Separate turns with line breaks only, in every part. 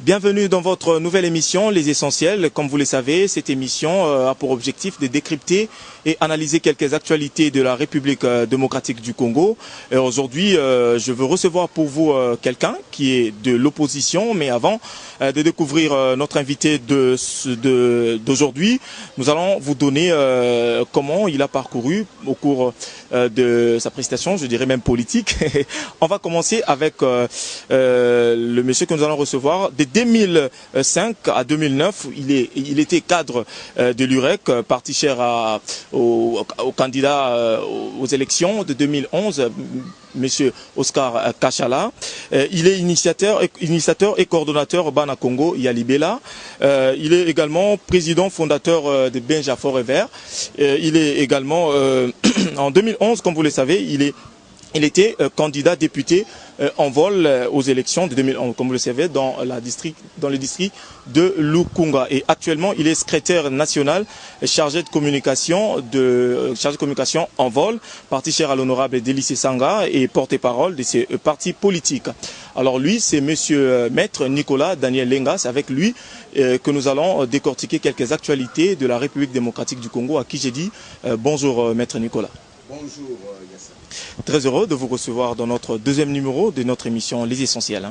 Bienvenue dans votre nouvelle émission, Les Essentiels. Comme vous le savez, cette émission a pour objectif de décrypter et analyser quelques actualités de la République démocratique du Congo. Aujourd'hui, je veux recevoir pour vous quelqu'un qui est de l'opposition, mais avant de découvrir notre invité d'aujourd'hui, nous allons vous donner comment il a parcouru au cours de sa présentation, je dirais même politique. On va commencer avec le monsieur que nous allons recevoir. De 2005 à 2009, il était cadre de l'UREC, parti cher au candidat aux élections de 2011, monsieur Oscar Kachala. Il est initiateur et coordonnateur Bana Congo Yalibela. Il est également président fondateur de Benja Fort et Vert. Il est également, en 2011, comme vous le savez, il était candidat député en vol aux élections de 2011, comme vous le savez, dans le district de Lukunga. Et actuellement, il est secrétaire national chargé de communication en vol, parti cher à l'honorable Délice Sanga et porte-parole de ces partis politiques. Alors lui, c'est monsieur maître Nicolas Daniel Lengas, avec lui que nous allons décortiquer quelques actualités de la République démocratique du Congo, à qui j'ai dit bonjour maître Nicolas.
Bonjour Yassa.
Très heureux de vous recevoir dans notre deuxième numéro de notre émission Les Essentiels.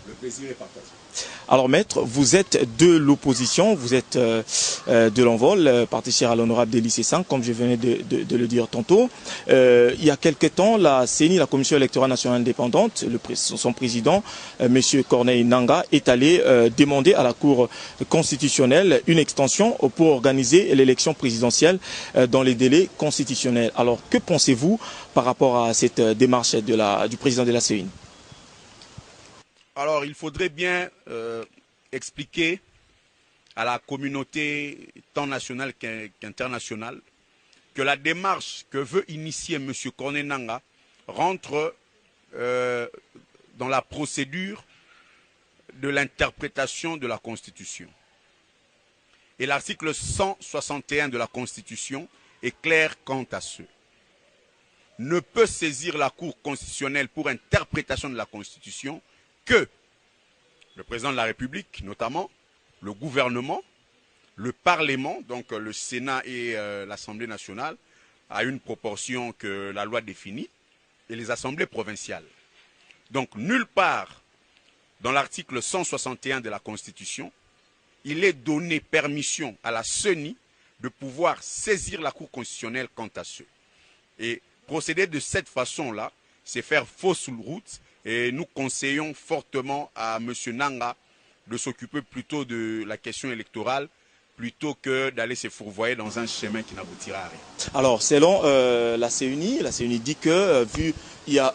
Le plaisir est partagé.
Alors maître, vous êtes de l'opposition, vous êtes de l'envol, parti cher à l'honorable Délice 5, comme je venais de le dire tantôt. Il y a quelque temps, la CENI, la Commission électorale nationale indépendante, son président, monsieur Corneille Nangaa, est allé demander à la Cour constitutionnelle une extension pour organiser l'élection présidentielle dans les délais constitutionnels. Alors que pensez-vous par rapport à cette démarche du président de la CENI?
Alors, il faudrait bien expliquer à la communauté tant nationale qu'internationale que la démarche que veut initier M. Corneille Nangaa rentre dans la procédure de l'interprétation de la Constitution. Et l'article 161 de la Constitution est clair quant à ce. Ne peut saisir la Cour constitutionnelle pour interprétation de la Constitution que le président de la République, notamment, le gouvernement, le Parlement, donc le Sénat et l'Assemblée nationale, à une proportion que la loi définit, et les assemblées provinciales. Donc, nulle part dans l'article 161 de la Constitution, il est donné permission à la CENI de pouvoir saisir la Cour constitutionnelle quant à ce. Et procéder de cette façon-là, c'est faire fausse route. Et nous conseillons fortement à M. Nangaa de s'occuper plutôt de la question électorale plutôt que d'aller se fourvoyer dans un chemin qui n'aboutira à rien.
Alors, selon la CENI dit que, vu il y a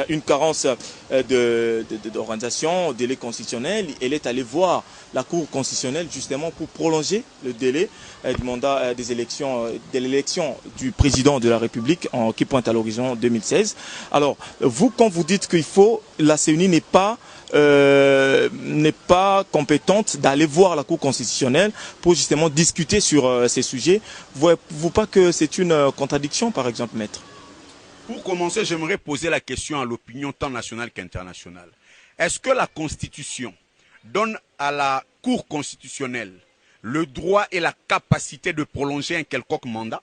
une carence d'organisation au délai constitutionnel, elle est allée voir la Cour constitutionnelle justement pour prolonger le délai du mandat de l'élection du président de la République qui pointe à l'horizon 2016. Alors, vous, quand vous dites qu'il faut, la CENI n'est pas compétente d'aller voir la Cour constitutionnelle pour justement discuter sur ces sujets. Voyez-vous pas que c'est une contradiction, par exemple, maître?
Pour commencer, j'aimerais poser la question à l'opinion tant nationale qu'internationale. Est-ce que la Constitution donne à la Cour constitutionnelle le droit et la capacité de prolonger un quelconque mandat?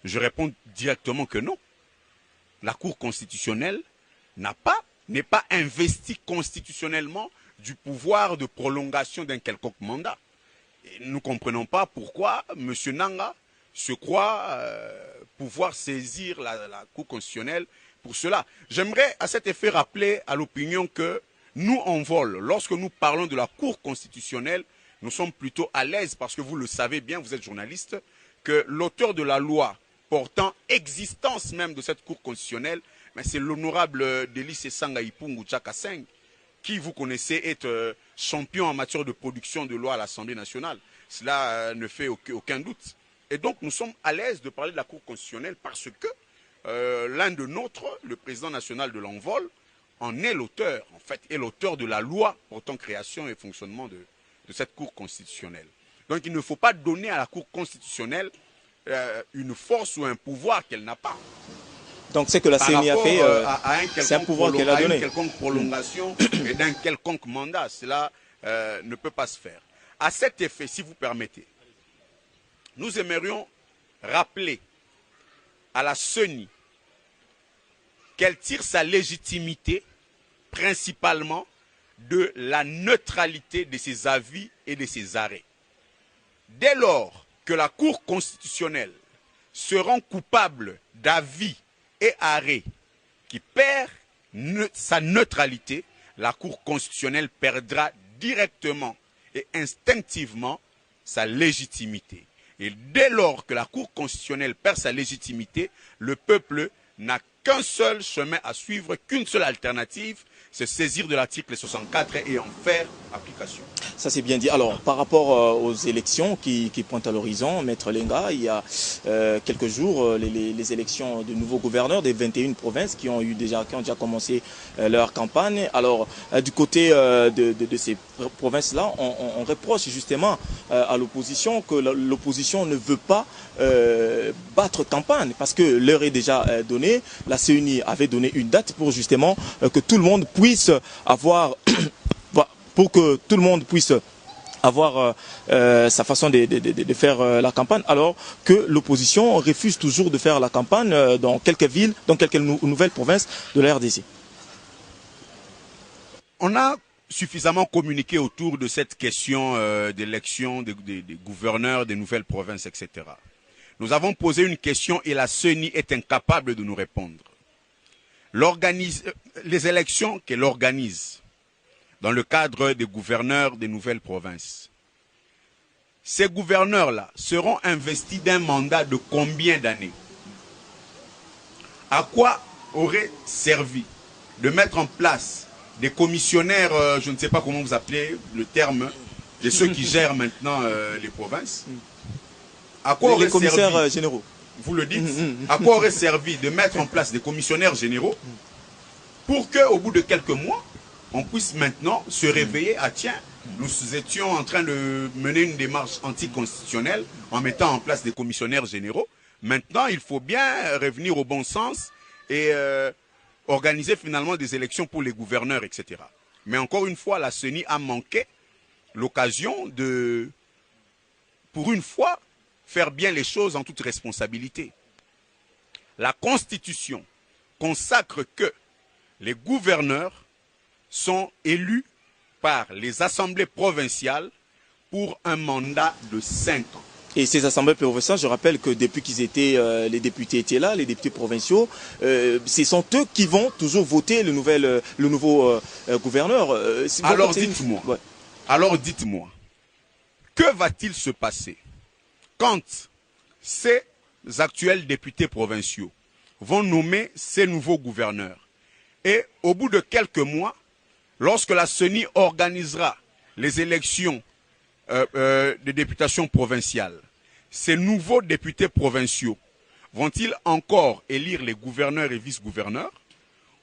Je réponds directement que non. La Cour constitutionnelle n'est pas investie constitutionnellement du pouvoir de prolongation d'un quelconque mandat. Et nous ne comprenons pas pourquoi M. Nangaa se croit pouvoir saisir la Cour constitutionnelle pour cela. J'aimerais à cet effet rappeler à l'opinion que nous, en vol, lorsque nous parlons de la Cour constitutionnelle, nous sommes plutôt à l'aise parce que vous le savez bien, vous êtes journaliste, que l'auteur de la loi portant existence même de cette Cour constitutionnelle, c'est l'honorable Délice Sanga Ipungu Tchaka 5, qui, vous connaissez, est champion en matière de production de loi à l'Assemblée nationale. Cela ne fait aucun doute. Et donc, nous sommes à l'aise de parler de la Cour constitutionnelle parce que l'un de nôtres, le président national de l'envol, en est l'auteur, en fait, est l'auteur de la loi portant création et fonctionnement de cette Cour constitutionnelle. Donc, il ne faut pas donner à la Cour constitutionnelle une force ou un pouvoir qu'elle n'a pas.
Donc, c'est que la CENI a fait,
c'est
un pouvoir qu'elle a donné.
À une quelconque prolongation et d'un quelconque mandat. Cela ne peut pas se faire. À cet effet, si vous permettez, nous aimerions rappeler à la CENI qu'elle tire sa légitimité principalement de la neutralité de ses avis et de ses arrêts. Dès lors que la Cour constitutionnelle se rend coupable d'avis et arrêts qui perd sa neutralité, la Cour constitutionnelle perdra directement et instinctivement sa légitimité. Et dès lors que la Cour constitutionnelle perd sa légitimité, le peuple n'a qu'un seul chemin à suivre, qu'une seule alternative, se saisir de l'article 64 et en faire application.
Ça c'est bien dit. Alors par rapport aux élections qui pointent à l'horizon, Maître Lenga, il y a quelques jours les élections de nouveaux gouverneurs des 21 provinces qui ont déjà commencé leur campagne. Alors du côté de ces provinces-là, on reproche justement à l'opposition que l'opposition ne veut pas battre campagne parce que l'heure est déjà donnée. La CENI avait donné une date pour justement que tout le monde puisse avoir sa façon de faire la campagne, alors que l'opposition refuse toujours de faire la campagne dans quelques villes, dans quelques nouvelles provinces de la RDC.
On a suffisamment communiqué autour de cette question d'élection des gouverneurs des nouvelles provinces, etc. Nous avons posé une question et la CENI est incapable de nous répondre. Les élections qu'elle organise dans le cadre des gouverneurs des nouvelles provinces, ces gouverneurs-là seront investis d'un mandat de combien d'années? À quoi aurait servi de mettre en place des commissionnaires, je ne sais pas comment vous appelez le terme, de ceux qui gèrent maintenant les provinces? À quoi aurait
les commissaires
servi,
généraux.
Vous le dites, à quoi aurait servi de mettre en place des commissionnaires généraux pour qu'au bout de quelques mois, on puisse maintenant se réveiller, ah tiens, nous étions en train de mener une démarche anticonstitutionnelle en mettant en place des commissionnaires généraux. Maintenant, il faut bien revenir au bon sens et organiser finalement des élections pour les gouverneurs, etc. Mais encore une fois, la CENI a manqué l'occasion de, pour une fois, faire bien les choses en toute responsabilité. La Constitution consacre que les gouverneurs sont élus par les assemblées provinciales pour un mandat de 5 ans.
Et ces assemblées provinciales, je rappelle que depuis qu'ils étaient, les députés étaient là, les députés provinciaux, ce sont eux qui vont toujours voter le nouveau gouverneur.
Alors dites-moi, que va-t-il se passer quand ces actuels députés provinciaux vont nommer ces nouveaux gouverneurs? Et au bout de quelques mois, lorsque la CENI organisera les élections de députation provinciale, ces nouveaux députés provinciaux vont-ils encore élire les gouverneurs et vice-gouverneurs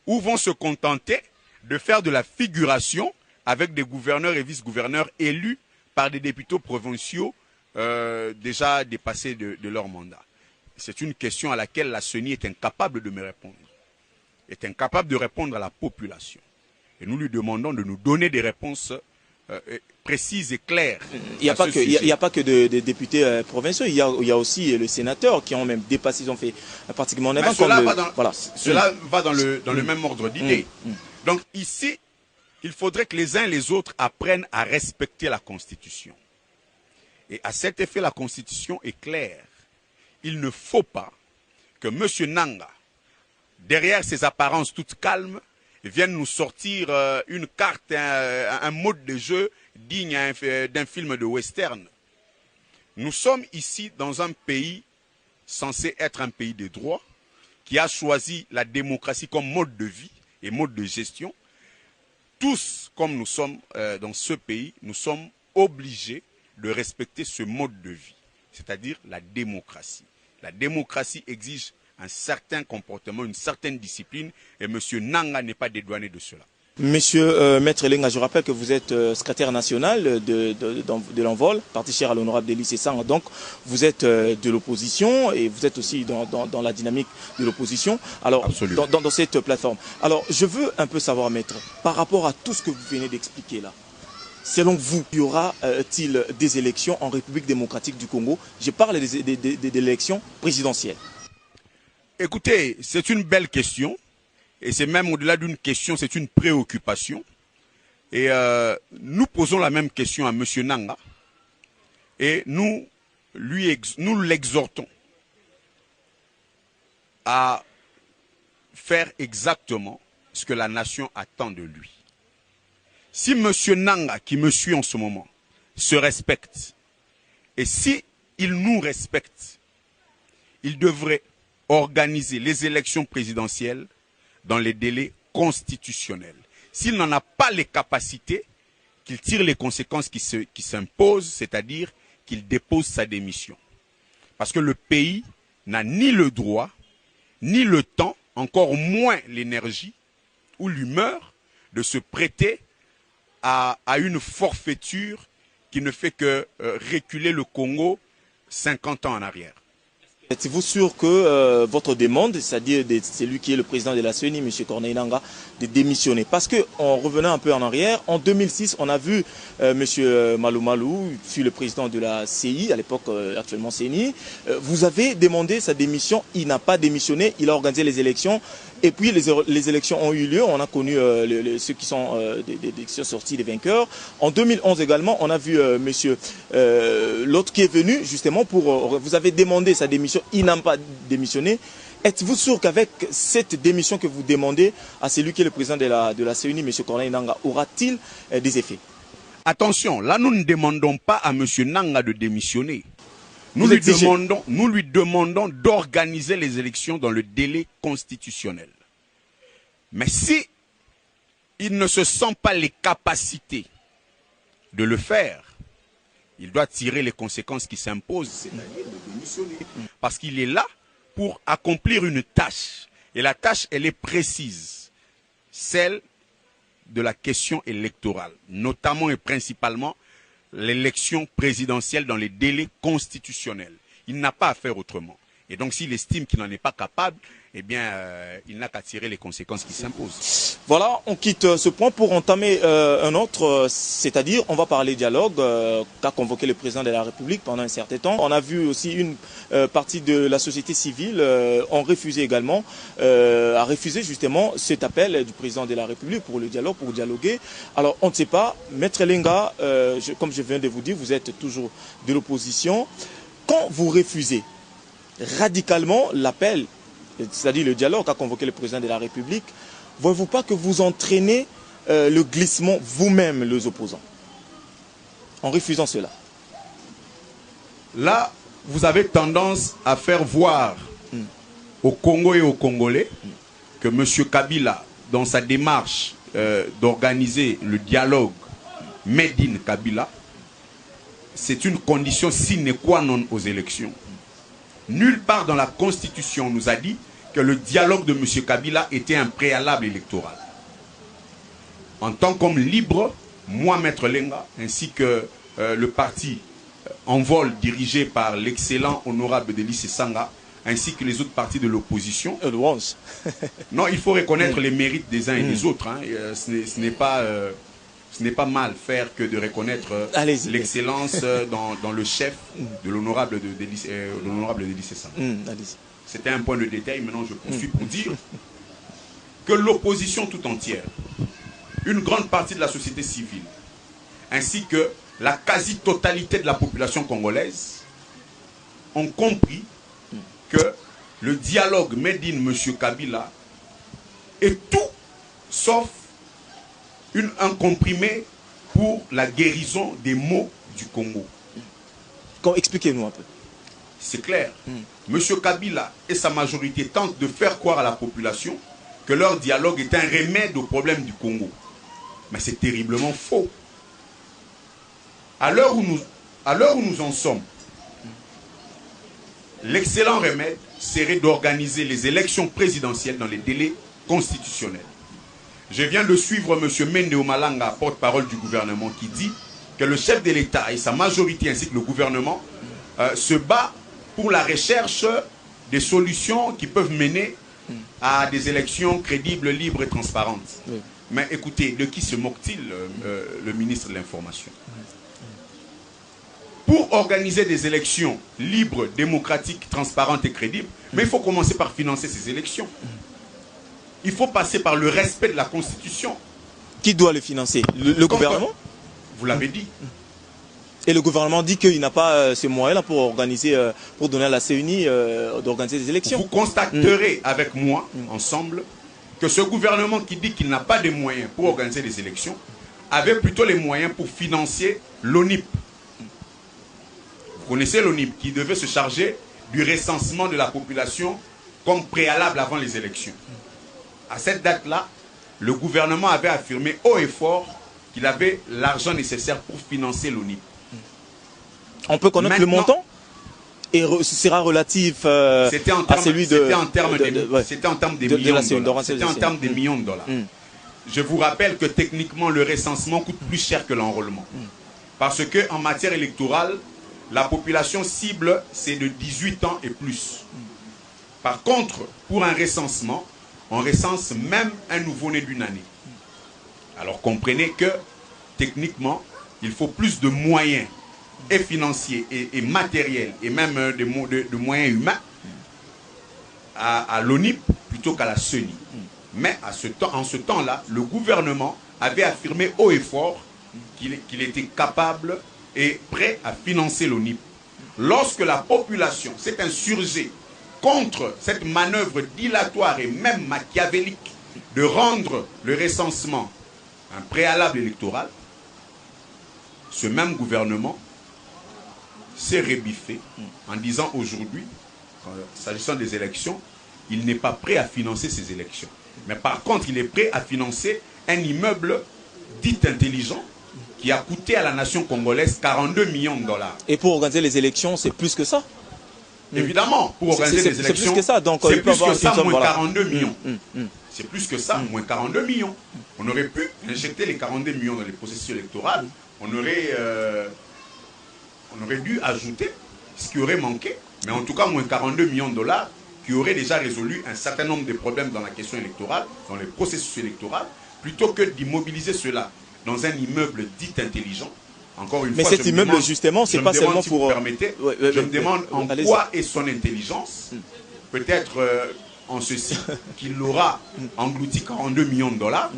ou vont se contenter de faire de la figuration avec des gouverneurs et vice-gouverneurs élus par des députés provinciaux déjà dépassés de leur mandat? C'est une question à laquelle la CENI est incapable de me répondre, est incapable de répondre à la population. Et nous lui demandons de nous donner des réponses précises et claires.
Il n'y a pas que des députés provinciaux, il y a aussi les sénateurs qui ont même dépassé, ils ont fait pratiquement 9 ans.
Cela va dans le même ordre d'idée. Donc ici, il faudrait que les uns et les autres apprennent à respecter la Constitution. Et à cet effet, la Constitution est claire. Il ne faut pas que M. Nanga, derrière ses apparences toutes calmes, vienne nous sortir une carte, un mode de jeu digne d'un film de western. Nous sommes ici dans un pays censé être un pays de droit, qui a choisi la démocratie comme mode de vie et mode de gestion. Tous, comme nous sommes dans ce pays, nous sommes obligés de respecter ce mode de vie, c'est-à-dire la démocratie. La démocratie exige un certain comportement, une certaine discipline, et M. Nanga n'est pas dédouané de cela.
Monsieur Maître Lenga, je rappelle que vous êtes secrétaire national de l'Envol, parti cher à l'honorable Délice Essang. Donc vous êtes de l'opposition et vous êtes aussi dans la dynamique de l'opposition. Alors dans cette plateforme. Alors je veux un peu savoir, Maître, par rapport à tout ce que vous venez d'expliquer là, Selon vous, y aura-t-il des élections en République démocratique du Congo? Je parle des élections présidentielles.
Écoutez, c'est une belle question. Et c'est même au-delà d'une question, c'est une préoccupation. Et nous posons la même question à M. Nanga. Et nous l'exhortons à faire exactement ce que la nation attend de lui. Si M. Nanga, qui me suit en ce moment, se respecte, et si il nous respecte, il devrait organiser les élections présidentielles dans les délais constitutionnels. S'il n'en a pas les capacités, qu'il tire les conséquences qui s'imposent, c'est-à-dire qu'il dépose sa démission. Parce que le pays n'a ni le droit, ni le temps, encore moins l'énergie ou l'humeur de se prêter à une forfaiture qui ne fait que reculer le Congo 50 ans en arrière.
Êtes-vous sûr que votre demande, c'est-à-dire celui qui est le président de la CENI, M. Corneille Nangaa, de démissionner? Parce que, en revenant un peu en arrière, en 2006, on a vu M. Malou Malou, fut le président de la CI, à l'époque actuellement CENI. Vous avez demandé sa démission, il n'a pas démissionné, il a organisé les élections. Et puis les élections ont eu lieu, on a connu ceux qui sont sortis des vainqueurs. En 2011 également, on a vu l'autre qui est venu justement pour... Vous avez demandé sa démission, il n'a pas démissionné. Êtes-vous sûr qu'avec cette démission que vous demandez à celui qui est le président de la CENI, M. Corneille Nangaa, aura-t-il des effets?
Attention, là nous ne demandons pas à M. Nangaa de démissionner. Nous lui demandons d'organiser les élections dans le délai constitutionnel. Mais si il ne se sent pas les capacités de le faire, il doit tirer les conséquences qui s'imposent, c'est-à-dire de démissionner. Parce qu'il est là pour accomplir une tâche. Et la tâche, elle est précise. Celle de la question électorale, notamment et principalement l'élection présidentielle dans les délais constitutionnels. Il n'a pas à faire autrement. Et donc s'il estime qu'il n'en est pas capable, eh bien, il n'a qu'à tirer les conséquences qui s'imposent.
Voilà, on quitte ce point pour entamer un autre, c'est-à-dire on va parler dialogue qu'a convoqué le président de la République pendant un certain temps. On a vu aussi une partie de la société civile ont refusé également, a refusé justement cet appel du président de la République pour le dialogue, pour dialoguer. Alors on ne sait pas, Maître Lenga, comme je viens de vous dire, vous êtes toujours de l'opposition. Quand vous refusez radicalement l'appel, c'est-à-dire le dialogue qu'a convoqué le président de la République, voyez-vous pas que vous entraînez le glissement vous-même, les opposants, en refusant cela?
Là, vous avez tendance à faire voir au Congo et aux Congolais que M. Kabila, dans sa démarche d'organiser le dialogue Made in Kabila, c'est une condition sine qua non aux élections. Nulle part dans la Constitution on nous a dit que le dialogue de M. Kabila était un préalable électoral. En tant qu'homme libre, moi, Maître Lenga, ainsi que le parti Envol dirigé par l'excellent honorable Délice Sanga, ainsi que les autres partis de l'opposition. Non, il faut reconnaître les mérites des uns et des autres. Hein. Ce n'est pas mal faire que de reconnaître l'excellence dans le chef de l'honorable Délice Sanga. C'était un point de détail, maintenant je poursuis pour dire que l'opposition tout entière, une grande partie de la société civile, ainsi que la quasi-totalité de la population congolaise, ont compris que le dialogue made in M. Kabila est tout sauf un comprimé pour la guérison des maux du Congo.
Expliquez-nous un peu.
C'est clair. M. Kabila et sa majorité tentent de faire croire à la population que leur dialogue est un remède aux problèmes du Congo. Mais c'est terriblement faux. À l'heure où nous en sommes, l'excellent remède serait d'organiser les élections présidentielles dans les délais constitutionnels. Je viens de suivre M. Mende Omalanga, porte-parole du gouvernement, qui dit que le chef de l'État et sa majorité ainsi que le gouvernement se bat pour la recherche des solutions qui peuvent mener à des élections crédibles, libres et transparentes. Oui. Mais écoutez, de qui se moque-t-il, le ministre de l'Information? Pour organiser des élections libres, démocratiques, transparentes et crédibles, mais il faut commencer par financer ces élections. Il faut passer par le respect de la Constitution.
Qui doit le financer? Le gouvernement?
Vous l'avez dit.
Et le gouvernement dit qu'il n'a pas ces moyens-là pour organiser, pour donner à la CENI d'organiser des élections.
Vous constaterez avec moi, ensemble, que ce gouvernement qui dit qu'il n'a pas de moyens pour organiser des élections avait plutôt les moyens pour financer l'ONIP. Vous connaissez l'ONIP qui devait se charger du recensement de la population comme préalable avant les élections. À cette date-là, le gouvernement avait affirmé haut et fort qu'il avait l'argent nécessaire pour financer l'ONIP.
On peut connaître le montant? Et ce sera relatif à celui de...
C'était en termes des millions de dollars. C'était en termes des millions de dollars. Je vous rappelle que techniquement, le recensement coûte plus cher que l'enrôlement. Parce qu'en matière électorale, la population cible, c'est de 18 ans et plus. Par contre, pour un recensement, on recense même un nouveau-né d'une année. Alors comprenez que, techniquement, il faut plus de moyens et financiers et matériels et même de moyens humains à l'ONIP plutôt qu'à la CENI. Mais en ce temps-là, le gouvernement avait affirmé haut et fort qu'il était capable et prêt à financer l'ONIP. Lorsque la population s'est insurgée contre cette manœuvre dilatoire et même machiavélique de rendre le recensement un préalable électoral, ce même gouvernement s'est rébiffé en disant aujourd'hui, s'agissant des élections, il n'est pas prêt à financer ces élections. Mais par contre, il est prêt à financer un immeuble dit intelligent qui a coûté à la nation congolaise 42 millions de dollars.
Et pour organiser les élections, c'est plus que ça?
Évidemment, pour organiser les élections,
c'est plus que ça. Donc,
c'est plus que ça, moins
voilà.
42 millions. C'est plus que ça, moins 42 millions. On aurait pu injecter les 42 millions dans les processus électoraux. On aurait dû ajouter ce qui aurait manqué. Mais en tout cas, moins 42 millions de dollars qui auraient déjà résolu un certain nombre de problèmes dans la question électorale, dans les processus électoraux, plutôt que d'immobiliser cela dans un immeuble dit intelligent. Encore une fois,
cet immeuble, justement, c'est pas seulement
si
pour...
vous permettez, je me demande en quoi est son intelligence. Peut-être en ceci qu'il aura englouti 42 millions de dollars,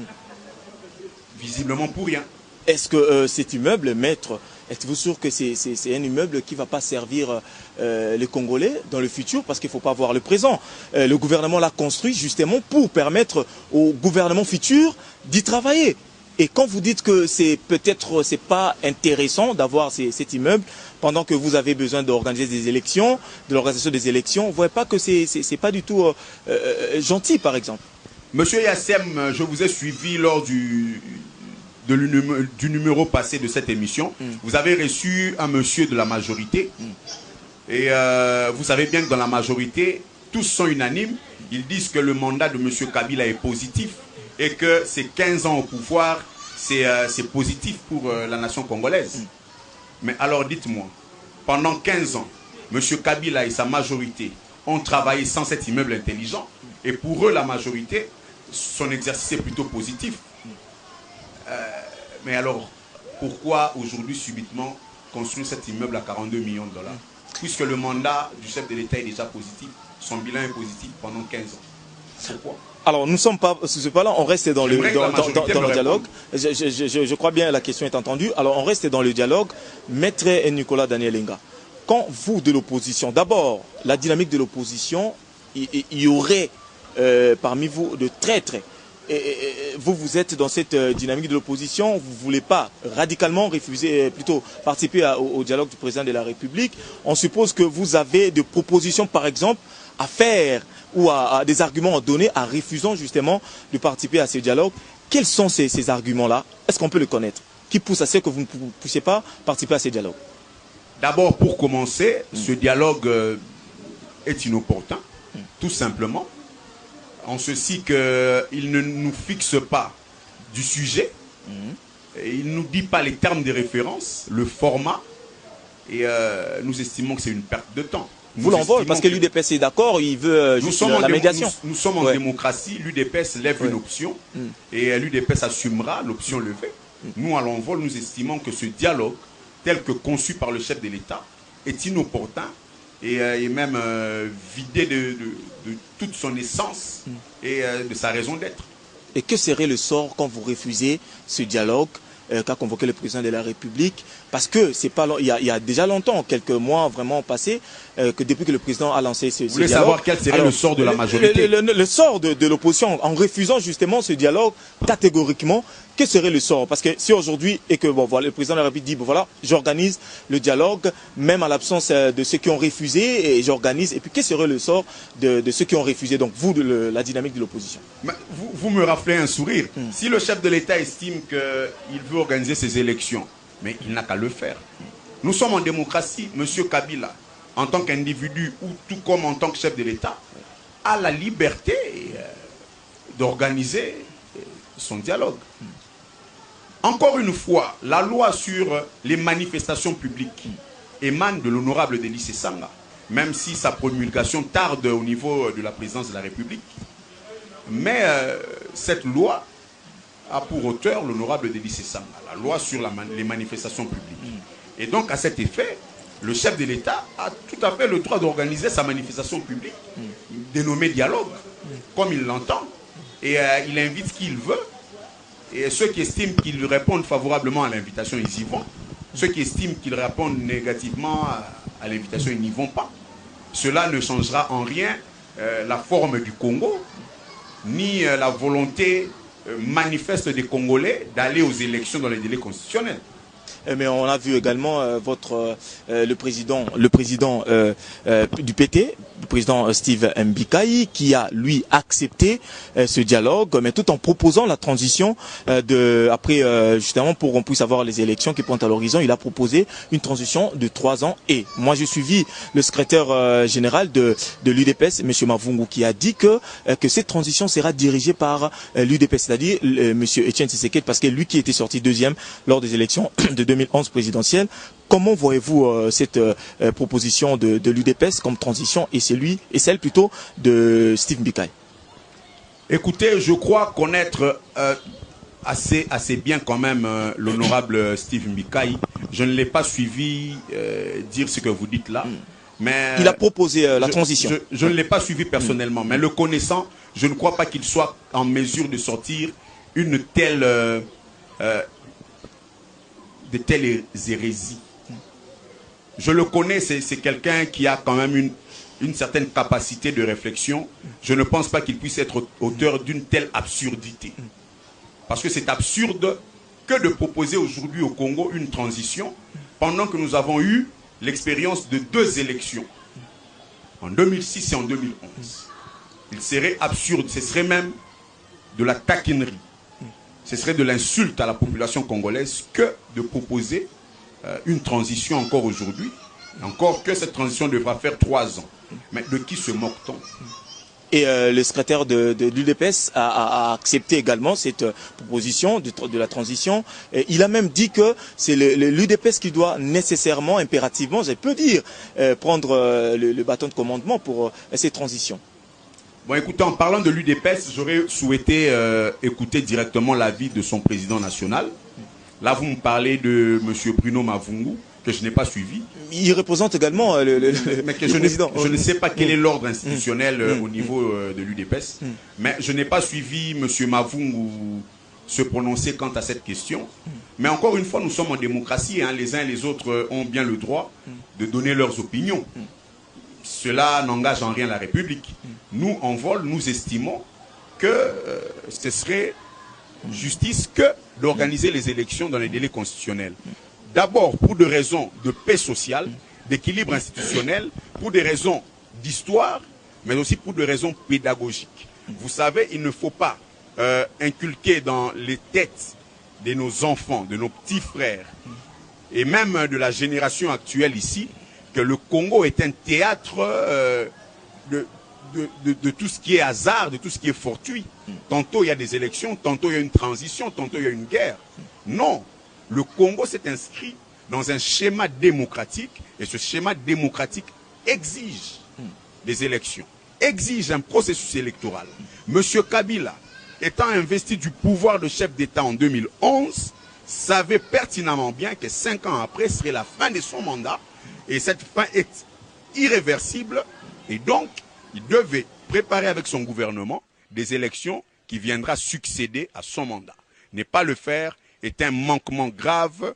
visiblement pour rien.
Est-ce que cet immeuble, maître, êtes-vous sûr que c'est un immeuble qui ne va pas servir les Congolais dans le futur? Parce qu'il ne faut pas voir le présent. Le gouvernement l'a construit justement pour permettre au gouvernement futur d'y travailler. Et quand vous dites que c'est pas intéressant d'avoir cet immeuble pendant que vous avez besoin d'organiser des élections, de l'organisation des élections, vous ne voyez pas que c'est pas du tout gentil, par exemple?
Monsieur Yassem, je vous ai suivi lors du numéro passé de cette émission. Vous avez reçu un monsieur de la majorité. Et vous savez bien que dans la majorité, tous sont unanimes. Ils disent que le mandat de monsieur Kabila est positif et que ces 15 ans au pouvoir, c'est positif pour la nation congolaise. Mais alors dites-moi, pendant 15 ans, monsieur Kabila et sa majorité ont travaillé sans cet immeuble intelligent. Et pour eux, la majorité, son exercice est plutôt positif. Mais alors, pourquoi aujourd'hui, subitement, construire cet immeuble à 42 millions de dollars? Puisque le mandat du chef de l'État est déjà positif, son bilan est positif pendant 15 ans. Pourquoi?
Alors, nous ne sommes pas sur ce point-là, on reste dans le dialogue. Je crois bien que la question est entendue. Alors, on reste dans le dialogue. Maître Nicolas Daniel Enga, quand vous, de l'opposition, d'abord, la dynamique de l'opposition, il y aurait parmi vous de traîtres. Vous êtes dans cette dynamique de l'opposition, vous ne voulez pas radicalement refuser, plutôt participer au dialogue du président de la République. On suppose que vous avez des propositions, par exemple, à faire ou à des arguments à donner à refusant justement de participer à ce dialogue. Quels sont ces arguments-là? Est-ce qu'on peut le connaître? Qui pousse à ce que vous ne puissiez pas participer à ces dialogues?
D'abord, pour commencer, ce dialogue est inopportun, tout simplement. En ceci qu'il ne nous fixe pas du sujet, et il ne nous dit pas les termes de référence, le format, et nous estimons que c'est une perte de temps.
vous l'envole, parce que l'UDPS est d'accord, il veut juste la médiation.
Nous sommes en démocratie, l'UDPS lève une option et l'UDPS assumera l'option levée. Nous, à l'envol, nous estimons que ce dialogue, tel que conçu par le chef de l'État, est inopportun et même vidé de toute son essence et de sa raison d'être.
Et que serait le sort quand vous refusez ce dialogue qu'a convoqué le président de la République? Parce que c'est pas il y a déjà longtemps, quelques mois vraiment passés, que depuis que le président a lancé ce dialogue.
Vous voulez savoir quel serait le sort de la majorité?
Le sort de l'opposition, en refusant justement ce dialogue catégoriquement, que serait le sort? Parce que si aujourd'hui, et que bon, voilà, le président de la République dit, bon, voilà, j'organise le dialogue, même à l'absence de ceux qui ont refusé, et j'organise, et puis quel serait le sort de ceux qui ont refusé? Donc vous, la dynamique de l'opposition.
Vous me rappelez un sourire. Si le chef de l'État estime qu'il veut organiser ces élections, mais il n'a qu'à le faire. Nous sommes en démocratie. Monsieur Kabila, en tant qu'individu ou tout comme en tant que chef de l'État, a la liberté d'organiser son dialogue. Encore une fois, la loi sur les manifestations publiques émane de l'honorable Denis Sanga, même si sa promulgation tarde au niveau de la présidence de la République. Mais cette loi a pour auteur l'honorable Denis Sanga, la loi sur les manifestations publiques. Et donc, à cet effet, le chef de l'État a tout à fait le droit d'organiser sa manifestation publique, dénommée dialogue, comme il l'entend. Et il invite qui il veut. Et ceux qui estiment qu'ils répondent favorablement à l'invitation, ils y vont. Ceux qui estiment qu'ils répondent négativement à l'invitation, ils n'y vont pas. Cela ne changera en rien la forme du Congo, ni la volonté manifeste des Congolais d'aller aux élections dans les délais constitutionnels.
Mais on a vu également le président du PT, le président Steve Mbikai, qui a lui accepté ce dialogue, mais tout en proposant la transition justement pour qu'on puisse avoir les élections qui pointent à l'horizon. Il a proposé une transition de 3 ans. Et moi, j'ai suivi le secrétaire général de l'UDPS, M. Mavungu, qui a dit que cette transition sera dirigée par l'UDPS, c'est-à-dire M. Etienne Tshisekedi, parce que lui qui était sorti 2e lors des élections de 2011 présidentielle. Comment voyez-vous cette proposition de l'UDPS comme transition et celle plutôt de Steve Mbikai?
Écoutez, je crois connaître assez bien quand même l'honorable Steve Mbikai. Je ne l'ai pas suivi dire ce que vous dites là. Mais
il a proposé la transition.
Je ne l'ai pas suivi personnellement, mais le connaissant, je ne crois pas qu'il soit en mesure de sortir une telle... de telles hérésies. Je le connais, c'est quelqu'un qui a quand même une certaine capacité de réflexion. Je ne pense pas qu'il puisse être auteur d'une telle absurdité. Parce que c'est absurde que de proposer aujourd'hui au Congo une transition pendant que nous avons eu l'expérience de 2 élections, en 2006 et en 2011. Il serait absurde, ce serait même de la taquinerie. Ce serait de l'insulte à la population congolaise que de proposer une transition encore aujourd'hui. Encore que cette transition devra faire 3 ans. Mais de qui se moque-t-on?
Et le secrétaire de l'UDPS a accepté également cette proposition de la transition. Et il a même dit que c'est l'UDPS qui doit nécessairement, impérativement, je peux dire, prendre le bâton de commandement pour cette transition.
Bon, écoutez, en parlant de l'UDPS, j'aurais souhaité écouter directement l'avis de son président national. Là, vous me parlez de M. Bruno Mavungu, que je n'ai pas suivi.
Il représente également le président.
Je ne sais pas quel est l'ordre institutionnel au niveau de l'UDPS, mais je n'ai pas suivi M. Mavungu se prononcer quant à cette question. Mais encore une fois, nous sommes en démocratie, hein, les uns et les autres ont bien le droit de donner leurs opinions. Cela n'engage en rien la République. Nous, en vol, nous estimons que ce serait justice que d'organiser les élections dans les délais constitutionnels. D'abord, pour des raisons de paix sociale, d'équilibre institutionnel, pour des raisons d'histoire, mais aussi pour des raisons pédagogiques. Vous savez, il ne faut pas inculquer dans les têtes de nos enfants, de nos petits frères, et même de la génération actuelle ici, que le Congo est un théâtre de tout ce qui est hasard, de tout ce qui est fortuit. Tantôt il y a des élections, tantôt il y a une transition, tantôt il y a une guerre. Non, le Congo s'est inscrit dans un schéma démocratique, et ce schéma démocratique exige des élections, exige un processus électoral. Monsieur Kabila, étant investi du pouvoir de chef d'État en 2011, savait pertinemment bien que 5 ans après serait la fin de son mandat, et cette fin est irréversible, et donc il devait préparer avec son gouvernement des élections qui viendra succéder à son mandat. Ne pas le faire est un manquement grave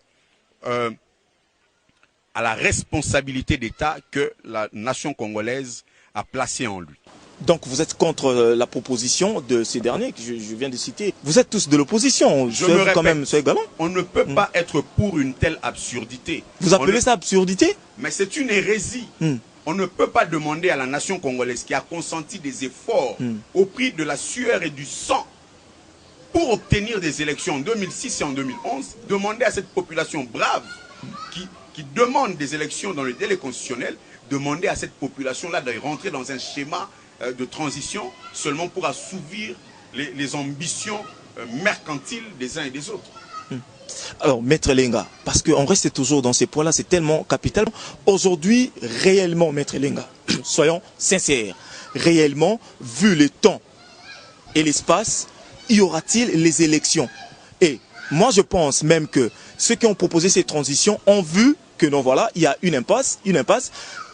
à la responsabilité d'État que la nation congolaise a placée en lui.
Donc vous êtes contre la proposition de ces derniers que je viens de citer. Vous êtes tous de l'opposition.
Je me répète,
quand même, soyez galant.
On ne peut pas être pour une telle absurdité.
Vous appelez ça absurdité?
Mais c'est une hérésie. On ne peut pas demander à la nation congolaise qui a consenti des efforts au prix de la sueur et du sang pour obtenir des élections en 2006 et en 2011, demander à cette population brave qui demande des élections dans le délai constitutionnel, demander à cette population-là de rentrer dans un schéma de transition seulement pour assouvir les ambitions mercantiles des uns et des autres.
Alors, Maître Lenga, parce qu'on reste toujours dans ces points-là, c'est tellement capital. Aujourd'hui, réellement, Maître Lenga, soyons sincères, réellement, vu le temps et l'espace, y aura-t-il les élections? Et moi, je pense même que ceux qui ont proposé ces transitions ont vu que non, voilà, il y a une impasse.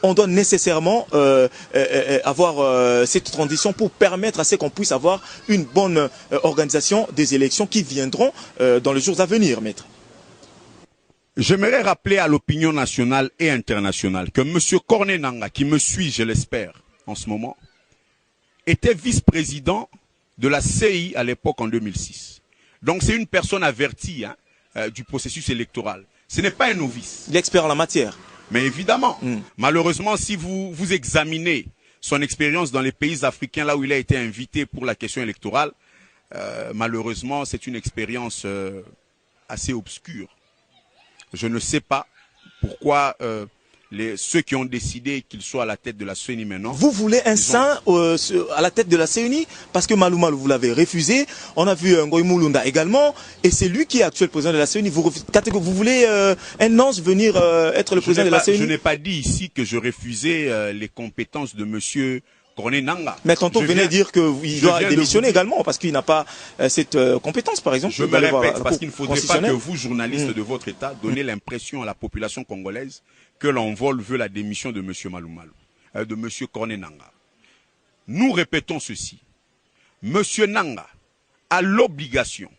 On doit nécessairement avoir cette transition pour permettre à ce qu'on puisse avoir une bonne organisation des élections qui viendront dans les jours à venir, maître.
J'aimerais rappeler à l'opinion nationale et internationale que M. Corneille Nangaa, qui me suit, je l'espère, en ce moment, était vice-président de la CEI à l'époque en 2006. Donc c'est une personne avertie du processus électoral. Ce n'est pas un novice.
L'expert en la matière.
Mais évidemment, malheureusement, si vous examinez son expérience dans les pays africains, là où il a été invité pour la question électorale, malheureusement, c'est une expérience assez obscure. Je ne sais pas pourquoi ceux qui ont décidé qu'il soit à la tête de la CENI maintenant... Vous voulez un saint à la tête de la CENI? Parce que Malou Malou, vous l'avez refusé. On a vu Ngoï Mulunda également. Et c'est lui qui est actuel président de la CENI. Vous voulez un ange venir être le président de la CENI? Je n'ai pas dit ici que je refusais les compétences de monsieur Corneille Nangaa. Mais tantôt, vous venez dire qu'il doit démissionner également parce qu'il n'a pas cette compétence, par exemple. Je me répète, parce qu'il ne faudrait pas que vous, journalistes de votre État, donnez l'impression à la population congolaise que l'envol veut la démission de M. Malou Malou, de M. Corneille Nangaa. Nous répétons ceci. M. Nangaa a l'obligation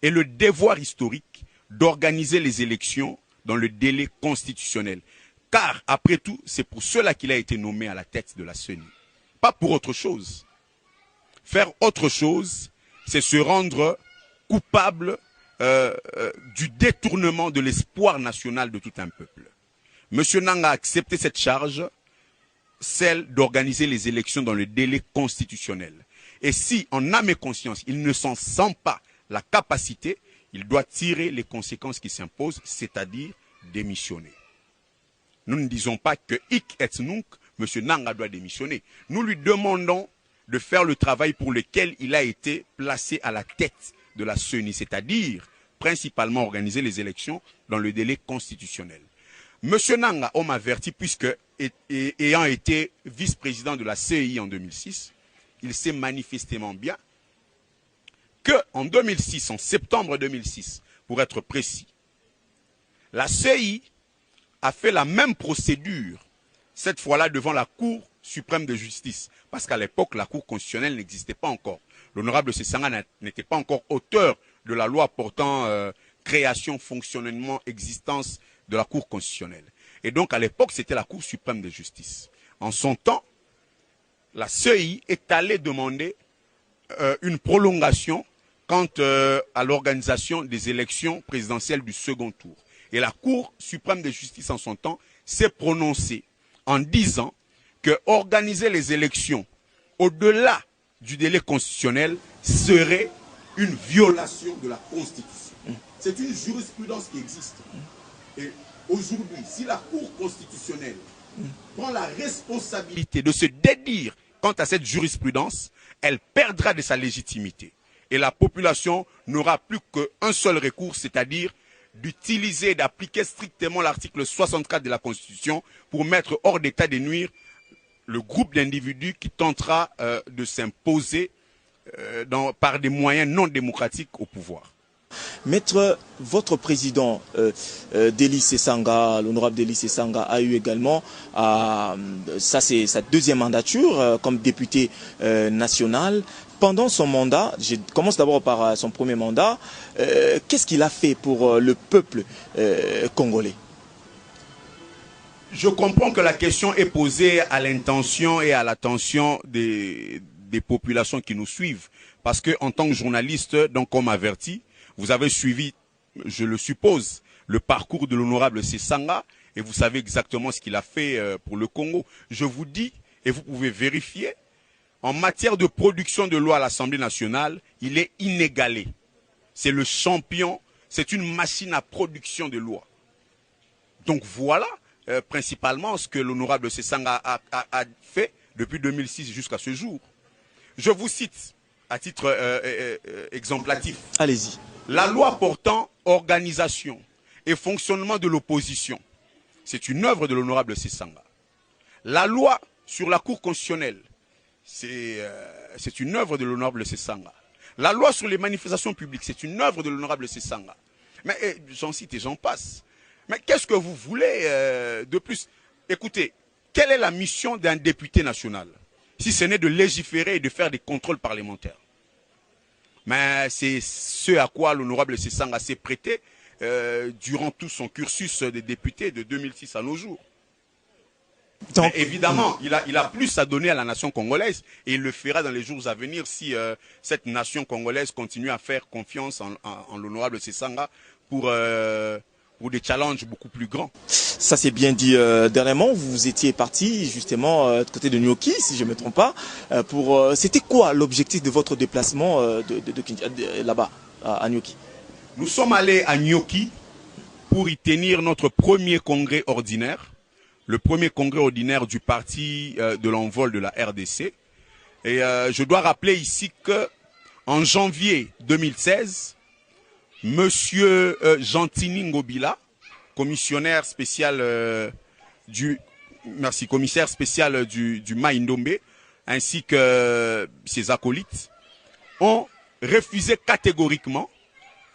et le devoir historique d'organiser les élections dans le délai constitutionnel. Car, après tout, c'est pour cela qu'il a été nommé à la tête de la CENI. Pas pour autre chose. Faire autre chose, c'est se rendre coupable du détournement de l'espoir national de tout un peuple. M. Nangaa a accepté cette charge, celle d'organiser les élections dans le délai constitutionnel. Et si, en âme et conscience, il ne s'en sent pas la capacité, il doit tirer les conséquences qui s'imposent, c'est-à-dire démissionner. Nous ne disons pas que hic et nunc, M. Nangaa doit démissionner. Nous lui demandons de faire le travail pour lequel il a été placé à la tête de la CENI, c'est-à-dire principalement organiser les élections dans le délai constitutionnel. M. Nangaa, on m'a averti, puisque ayant été vice-président de la CEI en 2006, il sait manifestement bien qu'en 2006, en septembre 2006, pour être précis, la CEI a fait la même procédure, cette fois-là devant la Cour suprême de justice, parce qu'à l'époque, la Cour constitutionnelle n'existait pas encore. L'honorable Sessanga n'était pas encore auteur de la loi portant création, fonctionnement, existence de la Cour constitutionnelle. Et donc, à l'époque, c'était la Cour suprême de justice. En son temps, la CEI est allée demander une prolongation quant à l'organisation des élections présidentielles du second tour. Et la Cour suprême de justice, en son temps, s'est prononcée en disant que organiser les élections au-delà du délai constitutionnel serait une violation de la Constitution. C'est une jurisprudence qui existe. Et aujourd'hui, si la Cour constitutionnelle prend la responsabilité de se dédire quant à cette jurisprudence, elle perdra de sa légitimité. Et la population n'aura plus qu'un seul recours, c'est-à-dire d'utiliser et d'appliquer strictement l'article 64 de la Constitution pour mettre hors d'état de nuire le groupe d'individus qui tentera de s'imposer par des moyens non démocratiques au pouvoir.
Maître, votre président Deli Sesanga, l'honorable Deli Sesanga, a eu également, ça c'est sa deuxième mandature comme député national. Pendant son mandat, je commence d'abord par son premier mandat, qu'est-ce qu'il a fait pour le peuple congolais?
Je comprends que la question est posée à l'intention et à l'attention des populations qui nous suivent. Parce qu'en tant que journaliste, donc comme averti, vous avez suivi, je le suppose, le parcours de l'honorable Sesanga et vous savez exactement ce qu'il a fait pour le Congo. Je vous dis, et vous pouvez vérifier, en matière de production de loi à l'Assemblée nationale, il est inégalé. C'est le champion, c'est une machine à production de loi. Donc voilà principalement ce que l'honorable Sesanga a fait depuis 2006 jusqu'à ce jour. Je vous cite à titre exemplatif.
Allez-y.
La loi portant organisation et fonctionnement de l'opposition, c'est une œuvre de l'honorable Sesanga. La loi sur la Cour constitutionnelle, c'est une œuvre de l'honorable Sesanga. La loi sur les manifestations publiques, c'est une œuvre de l'honorable Sesanga. Mais j'en cite et j'en passe. Mais qu'est-ce que vous voulez de plus? Écoutez, quelle est la mission d'un député national, si ce n'est de légiférer et de faire des contrôles parlementaires? Mais c'est ce à quoi l'honorable Sesanga s'est prêté durant tout son cursus de député de 2006 à nos jours. Donc, évidemment, il a plus à donner à la nation congolaise et il le fera dans les jours à venir si cette nation congolaise continue à faire confiance en l'honorable Sesanga pour des challenges beaucoup plus grands.
Ça c'est bien dit. Dernièrement, vous étiez parti justement du côté de Nyoki, si je ne me trompe pas. C'était quoi l'objectif de votre déplacement là-bas, à Nyoki?
Nous sommes allés à Nyoki pour y tenir notre premier congrès ordinaire, le premier congrès ordinaire du parti de l'envol de la RDC. Et je dois rappeler ici que en janvier 2016, Monsieur Gentini Ngobila, commissaire spécial du Mai-Ndombe, ainsi que ses acolytes, ont refusé catégoriquement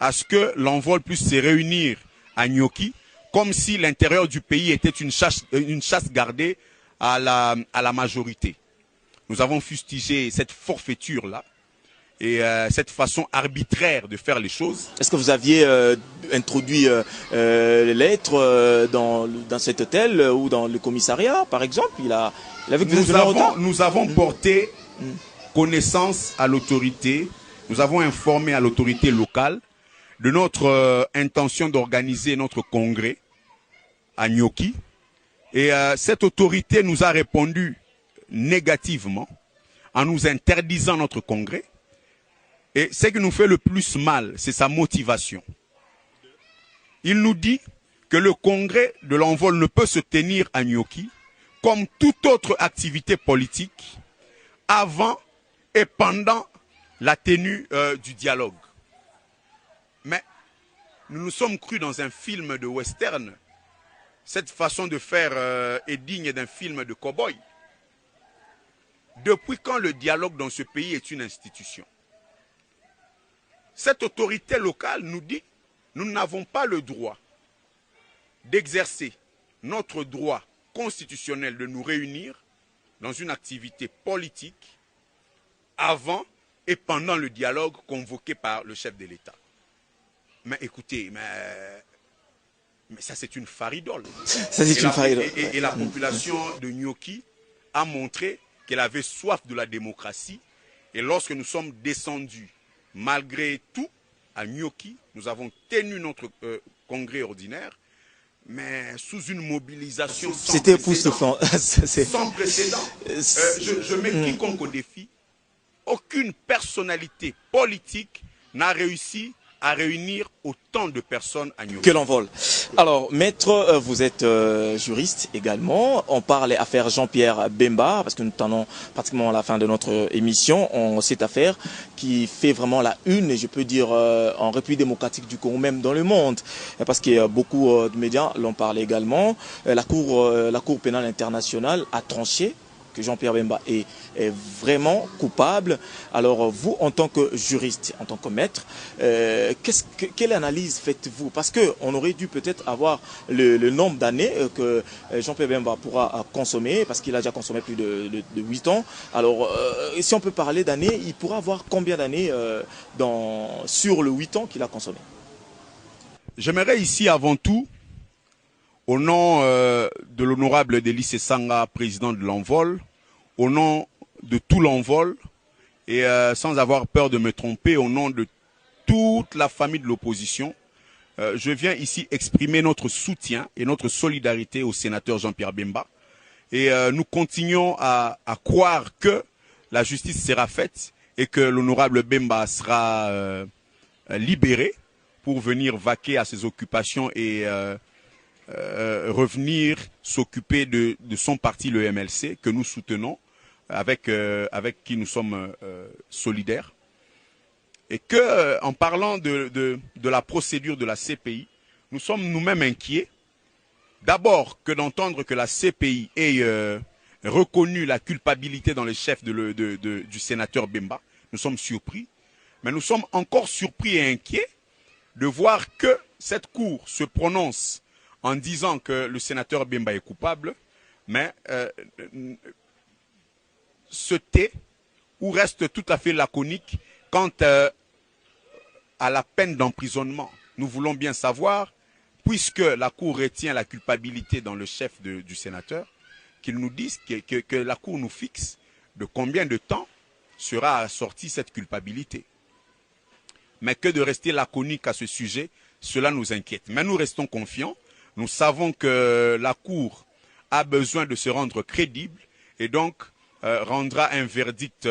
à ce que l'envol puisse se réunir à Nyoki, comme si l'intérieur du pays était une chasse gardée à la majorité. Nous avons fustigé cette forfaiture-là et cette façon arbitraire de faire les choses.
Est-ce que vous aviez introduit les lettres dans cet hôtel ou dans le commissariat, par exemple?
Nous avons porté connaissance à l'autorité, nous avons informé à l'autorité locale de notre intention d'organiser notre congrès à Nyoki. Et cette autorité nous a répondu négativement en nous interdisant notre congrès. Et ce qui nous fait le plus mal, c'est sa motivation. Il nous dit que le congrès de l'envol ne peut se tenir à Nyoki comme toute autre activité politique avant et pendant la tenue du dialogue. Mais nous nous sommes crus dans un film de western. Cette façon de faire est digne d'un film de cow-boy. Depuis quand le dialogue dans ce pays est une institution? Cette autorité locale nous dit nous n'avons pas le droit d'exercer notre droit constitutionnel de nous réunir dans une activité politique avant et pendant le dialogue convoqué par le chef de l'État. Mais écoutez, mais ça c'est une faridole.
Ça c'est une faridole.
Et la population de Nyoki a montré qu'elle avait soif de la démocratie. Et lorsque nous sommes descendus, malgré tout, à Nyoki, nous avons tenu notre congrès ordinaire, mais sous une mobilisation sans précédent. Sans précédent. Je mets quiconque au défi. Aucune personnalité politique n'a réussi à réunir autant de personnes à Nyoki.
Que l'envol. Alors, maître, vous êtes juriste également. On parle affaire Jean-Pierre Bemba, parce que nous tenons pratiquement à la fin de notre émission. Cette affaire qui fait vraiment la une, et je peux dire, en République démocratique du Congo, même dans le monde. Parce que beaucoup de médias l'ont parlé également. La Cour pénale internationale a tranché que Jean-Pierre Bemba est vraiment coupable. Alors vous, en tant que juriste, en tant que maître, quelle analyse faites-vous? Parce qu'on aurait dû peut-être avoir le nombre d'années que Jean-Pierre Bemba pourra consommer, parce qu'il a déjà consommé plus de 8 ans. Alors si on peut parler d'années, il pourra avoir combien d'années sur le 8 ans qu'il a consommé?
J'aimerais ici avant tout, au nom de l'honorable Delis Sesanga, président de l'Envol, au nom de tout l'Envol, et sans avoir peur de me tromper, au nom de toute la famille de l'opposition, je viens ici exprimer notre soutien et notre solidarité au sénateur Jean-Pierre Bemba. Et nous continuons à croire que la justice sera faite et que l'honorable Bemba sera libéré pour venir vaquer à ses occupations et revenir s'occuper de son parti, le MLC, que nous soutenons, avec qui nous sommes solidaires. Et que, en parlant de la procédure de la CPI, nous sommes nous-mêmes inquiets. D'abord, que d'entendre que la CPI ait reconnu la culpabilité dans les chefs du sénateur Bemba. Nous sommes surpris. Mais nous sommes encore surpris et inquiets de voir que cette cour se prononce en disant que le sénateur Bemba est coupable, mais se tait ou reste tout à fait laconique quant à la peine d'emprisonnement. Nous voulons bien savoir, puisque la cour retient la culpabilité dans le chef du sénateur, qu'ils nous disent que la cour nous fixe de combien de temps sera assortie cette culpabilité. Mais que de rester laconique à ce sujet, cela nous inquiète. Mais nous restons confiants. Nous savons que la Cour a besoin de se rendre crédible et donc rendra un verdict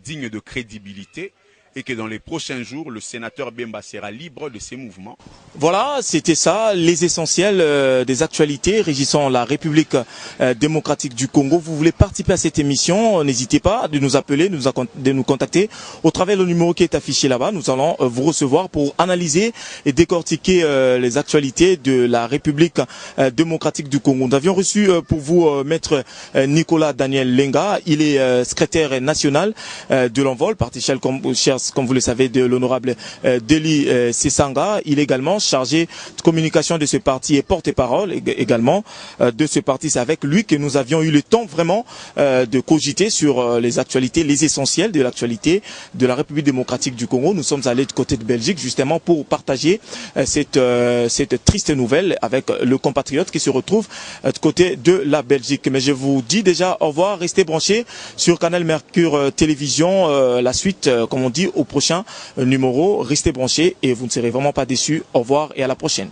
digne de crédibilité et que dans les prochains jours, le sénateur Bemba sera libre de ses mouvements.
Voilà, c'était ça, les essentiels des actualités régissant la République démocratique du Congo. Vous voulez participer à cette émission, n'hésitez pas de nous appeler, de nous contacter au travers du numéro qui est affiché là-bas. Nous allons vous recevoir pour analyser et décortiquer les actualités de la République démocratique du Congo. Nous avions reçu pour vous maître Nicolas Daniel Lenga. Il est secrétaire national de l'Envol, parti Shell comme vous le savez, de l'honorable Delis Sesanga. Il est également chargé de communication de ce parti et porte-parole également de ce parti. C'est avec lui que nous avions eu le temps vraiment de cogiter sur les actualités, les essentiels de l'actualité de la République démocratique du Congo. Nous sommes allés du côté de Belgique justement pour partager cette triste nouvelle avec le compatriote qui se retrouve du côté de la Belgique. Mais je vous dis déjà au revoir, restez branchés sur Canal Mercure Télévision. La suite, comme on dit, au prochain numéro. Restez branchés et vous ne serez vraiment pas déçus. Au revoir et à la prochaine.